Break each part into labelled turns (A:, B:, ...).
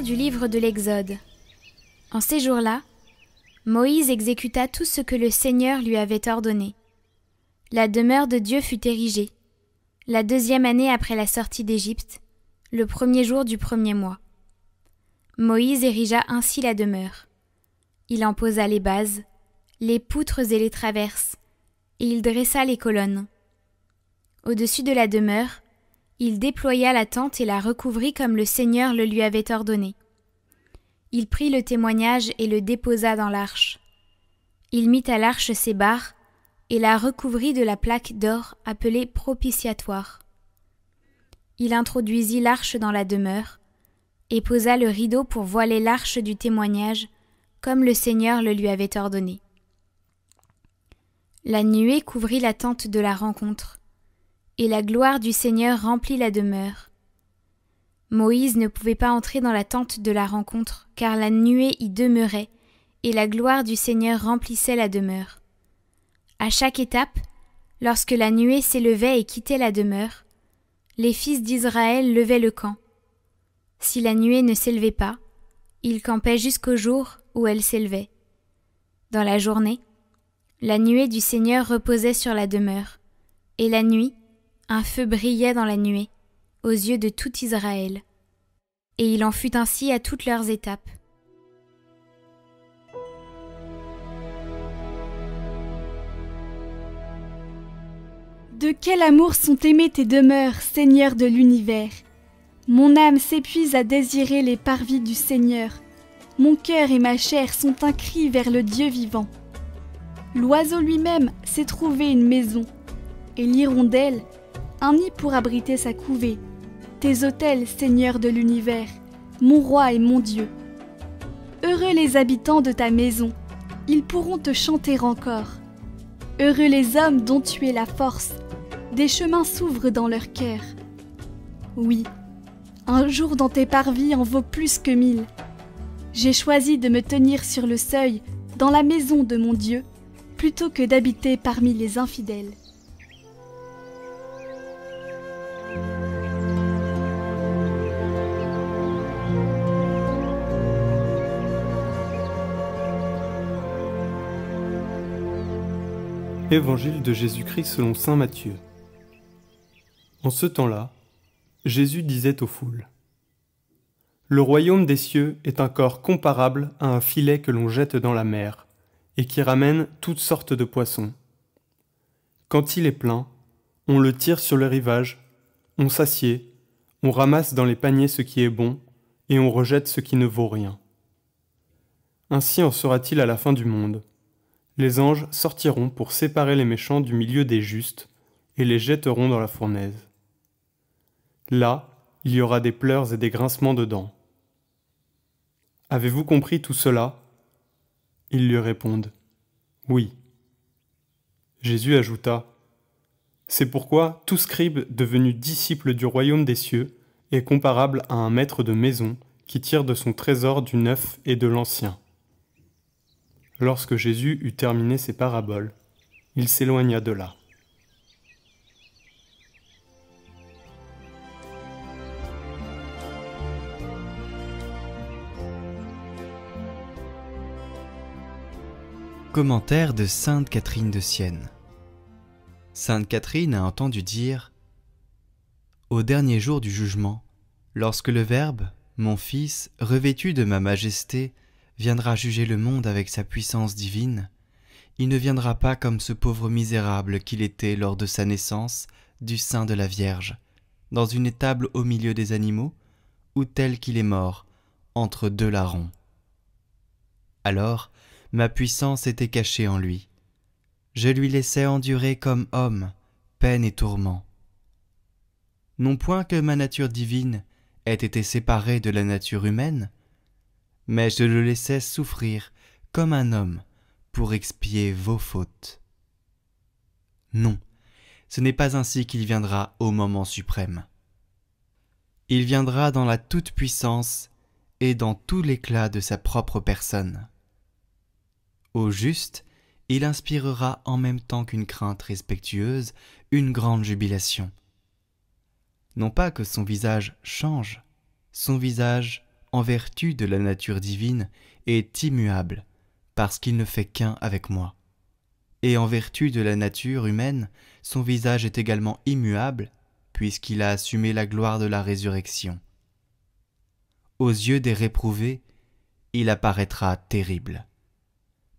A: Lecture du livre de l'Exode. En ces jours-là, Moïse exécuta tout ce que le Seigneur lui avait ordonné. La demeure de Dieu fut érigée, la 2e année après la sortie d'Égypte, le 1er jour du 1er mois. Moïse érigea ainsi la demeure. Il en posa les bases, les poutres et les traverses, et il dressa les colonnes. Au-dessus de la demeure, il déploya la tente et la recouvrit comme le Seigneur le lui avait ordonné. Il prit le témoignage et le déposa dans l'arche. Il mit à l'arche ses barres et la recouvrit de la plaque d'or appelée propitiatoire. Il introduisit l'arche dans la demeure et posa le rideau pour voiler l'arche du témoignage, comme le Seigneur le lui avait ordonné. La nuée couvrit la tente de la rencontre, et la gloire du Seigneur remplit la demeure. Moïse ne pouvait pas entrer dans la tente de la rencontre, car la nuée y demeurait, et la gloire du Seigneur remplissait la demeure. À chaque étape, lorsque la nuée s'élevait et quittait la demeure, les fils d'Israël levaient le camp. Si la nuée ne s'élevait pas, ils campaient jusqu'au jour où elle s'élevait. Dans la journée, la nuée du Seigneur reposait sur la demeure, et la nuit, un feu brillait dans la nuée, aux yeux de tout Israël. Et il en fut ainsi à toutes leurs étapes.
B: De quel amour sont aimées tes demeures, Seigneur de l'univers! Mon âme s'épuise à désirer les parvis du Seigneur. Mon cœur et ma chair sont un cri vers le Dieu vivant. L'oiseau lui-même s'est trouvé une maison, et l'hirondelle, un nid pour abriter sa couvée. Tes autels, Seigneur de l'univers, mon roi et mon Dieu. Heureux les habitants de ta maison, ils pourront te chanter encore. Heureux les hommes dont tu es la force, des chemins s'ouvrent dans leur cœur. Oui, un jour dans tes parvis en vaut plus que 1000. J'ai choisi de me tenir sur le seuil, dans la maison de mon Dieu, plutôt que d'habiter parmi les infidèles.
C: Évangile de Jésus-Christ selon saint Matthieu. En ce temps-là, Jésus disait aux foules : « Le royaume des cieux est un corps comparable à un filet que l'on jette dans la mer, et qui ramène toutes sortes de poissons. Quand il est plein, on le tire sur le rivage, on s'assied, on ramasse dans les paniers ce qui est bon, et on rejette ce qui ne vaut rien. Ainsi en sera-t-il à la fin du monde. Les anges sortiront pour séparer les méchants du milieu des justes, et les jetteront dans la fournaise. Là, il y aura des pleurs et des grincements de dents. Avez-vous compris tout cela ? Ils lui répondent : Oui. Jésus ajouta : C'est pourquoi tout scribe devenu disciple du royaume des cieux est comparable à un maître de maison qui tire de son trésor du neuf et de l'ancien. Lorsque Jésus eut terminé ses paraboles, il s'éloigna de là.
D: Commentaire de sainte Catherine de Sienne. Sainte Catherine a entendu dire : Au dernier jour du jugement, lorsque le Verbe, mon Fils, revêtu de ma majesté, viendra juger le monde avec sa puissance divine, il ne viendra pas comme ce pauvre misérable qu'il était lors de sa naissance du sein de la Vierge, dans une étable au milieu des animaux, ou tel qu'il est mort, entre deux larrons. Alors, ma puissance était cachée en lui. Je lui laissais endurer comme homme peine et tourment. Non point que ma nature divine ait été séparée de la nature humaine, mais je le laissais souffrir comme un homme pour expier vos fautes. Non, ce n'est pas ainsi qu'il viendra au moment suprême. Il viendra dans la toute-puissance et dans tout l'éclat de sa propre personne. Au juste, il inspirera en même temps qu'une crainte respectueuse, une grande jubilation. Non pas que son visage change, son visage en vertu de la nature divine, est immuable, parce qu'il ne fait qu'un avec moi. Et en vertu de la nature humaine, son visage est également immuable, puisqu'il a assumé la gloire de la résurrection. Aux yeux des réprouvés, il apparaîtra terrible,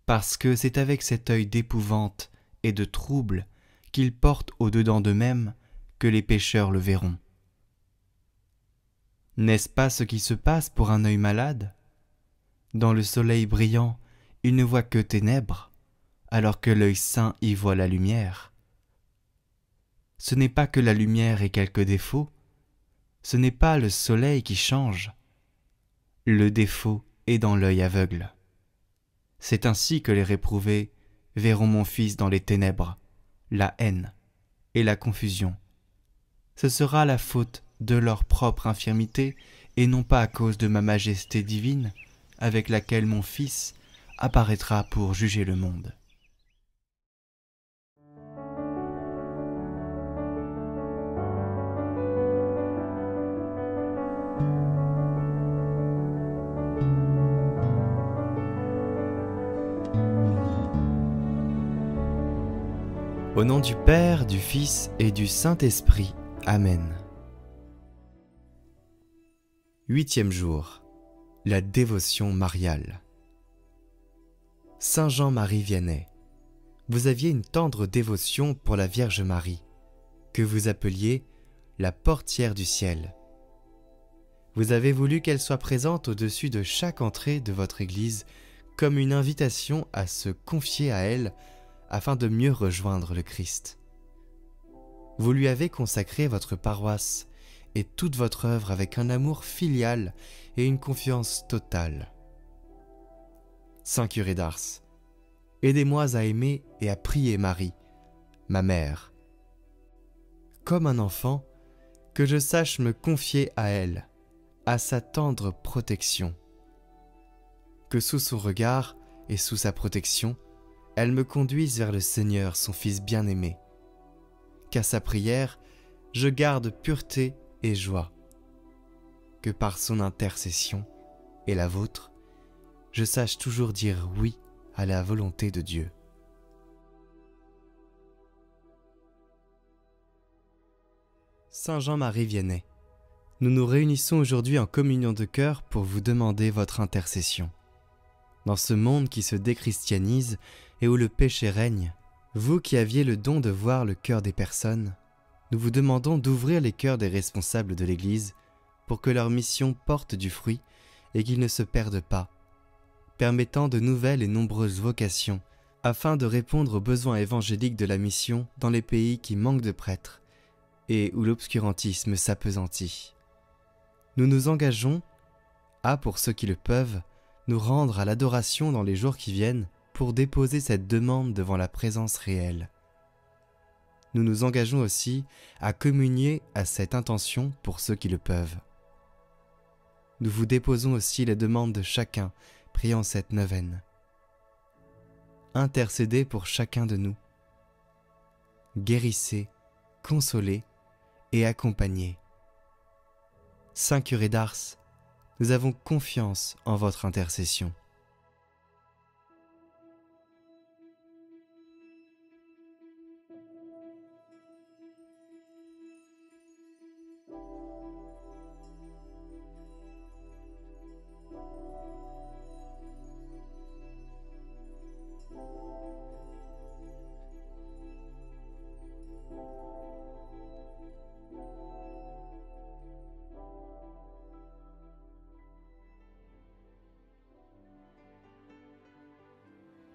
D: parce que c'est avec cet œil d'épouvante et de trouble qu'il porte au-dedans d'eux-mêmes que les pécheurs le verront. N'est-ce pas ce qui se passe pour un œil malade ? Dans le soleil brillant, il ne voit que ténèbres, alors que l'œil sain y voit la lumière. Ce n'est pas que la lumière ait quelques défauts, ce n'est pas le soleil qui change. Le défaut est dans l'œil aveugle. C'est ainsi que les réprouvés verront mon Fils dans les ténèbres, la haine et la confusion. Ce sera la faute de leur propre infirmité et non pas à cause de ma majesté divine avec laquelle mon Fils apparaîtra pour juger le monde. Au nom du Père, du Fils et du Saint-Esprit. Amen. 8e jour. La dévotion mariale. Saint Jean-Marie Vianney, vous aviez une tendre dévotion pour la Vierge Marie, que vous appeliez la portière du ciel. Vous avez voulu qu'elle soit présente au-dessus de chaque entrée de votre Église comme une invitation à se confier à elle afin de mieux rejoindre le Christ. Vous lui avez consacré votre paroisse et toute votre œuvre avec un amour filial et une confiance totale. Saint curé d'Ars, aidez-moi à aimer et à prier Marie, ma mère. Comme un enfant, que je sache me confier à elle, à sa tendre protection. Que sous son regard et sous sa protection, elle me conduise vers le Seigneur, son Fils bien-aimé. Qu'à sa prière, je garde pureté et joie. Que par son intercession et la vôtre, je sache toujours dire oui à la volonté de Dieu. Saint Jean-Marie Vianney, nous nous réunissons aujourd'hui en communion de cœur pour vous demander votre intercession. Dans ce monde qui se déchristianise et où le péché règne, vous qui aviez le don de voir le cœur des personnes, nous vous demandons d'ouvrir les cœurs des responsables de l'Église pour que leur mission porte du fruit et qu'ils ne se perdent pas, permettant de nouvelles et nombreuses vocations afin de répondre aux besoins évangéliques de la mission dans les pays qui manquent de prêtres et où l'obscurantisme s'appesantit. Nous nous engageons à, pour ceux qui le peuvent, nous rendre à l'adoration dans les jours qui viennent pour déposer cette demande devant la présence réelle. Nous nous engageons aussi à communier à cette intention pour ceux qui le peuvent. Nous vous déposons aussi les demandes de chacun priant cette neuvaine. Intercédez pour chacun de nous. Guérissez, consolez et accompagnez. Saint curé d'Ars, nous avons confiance en votre intercession.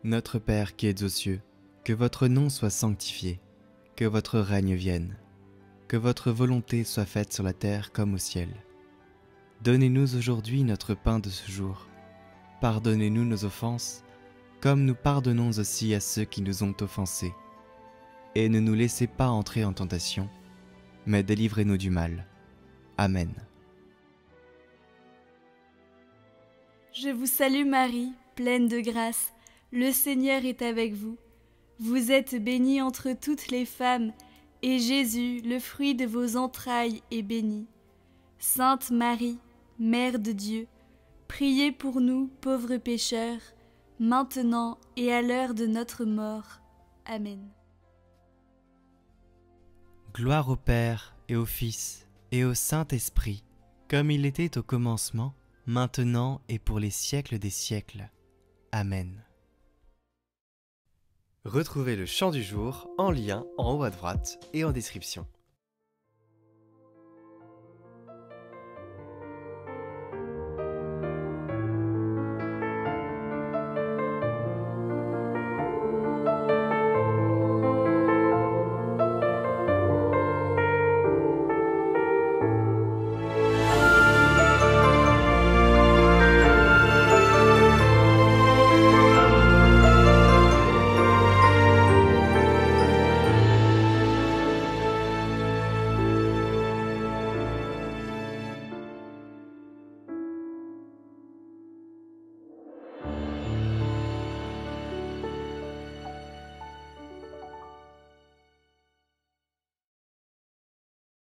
D: Notre Père qui êtes aux cieux, que votre nom soit sanctifié, que votre règne vienne, que votre volonté soit faite sur la terre comme au ciel. Donnez-nous aujourd'hui notre pain de ce jour. Pardonnez-nous nos offenses, comme nous pardonnons aussi à ceux qui nous ont offensés. Et ne nous laissez pas entrer en tentation, mais délivrez-nous du mal. Amen.
B: Je vous salue Marie, pleine de grâce. Le Seigneur est avec vous. Vous êtes bénie entre toutes les femmes, et Jésus, le fruit de vos entrailles, est béni. Sainte Marie, Mère de Dieu, Priez pour nous, pauvres pécheurs, maintenant et à l'heure de notre mort. Amen.
D: Gloire au Père et au Fils et au Saint-Esprit, comme il était au commencement, maintenant et pour les siècles des siècles. Amen. Retrouvez le chant du jour en lien en haut à droite et en description.